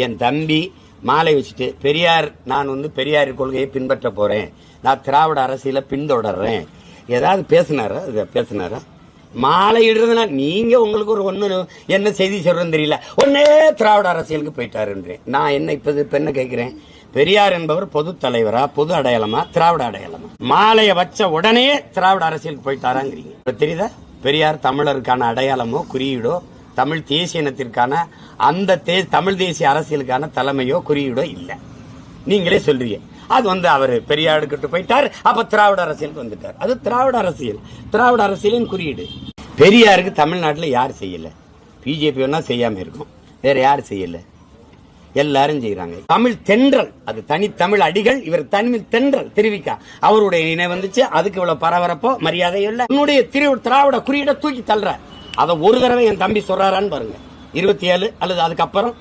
என் தம்பி மாலை வச்சுட்டு பெரியார், நான் பெரியார் கொள்கையை பின்பற்ற போறேன், நான் திராவிட அரசியல பின்தொடர்றேன், ஏதாவது பேசினாரா? மாலை இடுறதுனா நீங்க உங்களுக்கு ஒரு ஒண்ணு என்ன செய்தி சொல்றேன்னு தெரியல, ஒன்னே திராவிட அரசியலுக்கு போயிட்டாருன்றேன். நான் என்ன இப்ப என்ன கேட்கிறேன், பெரியார் என்பவர் பொது தலைவரா, பொது அடையாளமா, திராவிட அடையாளமா? மாலைய வச்ச உடனே திராவிட அரசியலுக்கு போயிட்டாராங்கிறீங்க. இப்ப தெரியுதா? பெரியார் தமிழருக்கான அடையாளமோ குறியீடோ, தமிழ் தேசிய இனத்திற்கான அந்த தமிழ் தேசிய அரசியலுக்கான தலைமையோ குறியீடோ இல்ல. நீங்களே சொல்றீங்க அது அவர் பெரியாருக்கு போயிட்டார், அப்ப திராவிட அரசியலுக்கு வந்துட்டார். அது திராவிட அரசியல், திராவிட அரசியலின் குறியீடு. பெரியாருக்கு தமிழ்நாட்டில் யார் செய்யல? பிஜேபி வேணா செய்யாம இருக்கும், வேற யார் செய்யல? எல்லாரும் செய்யறாங்க. தமிழ் தென்றல், அது தனி தமிழ் அடிகள், இவர் தமிழ் தென்றல் தெரிவிக்கா அவருடைய நினை வந்துச்சு. அதுக்கு இவ்வளவு பரபரப்போ மரியாதை இல்ல. உன்னுடைய திராவிட குறியீட தூக்கி தள்ளுற, அதை ஒரு தடவை என் தம்பி சொல்றாரான்னு பாருங்க. 27 அல்லது அதுக்கப்புறம்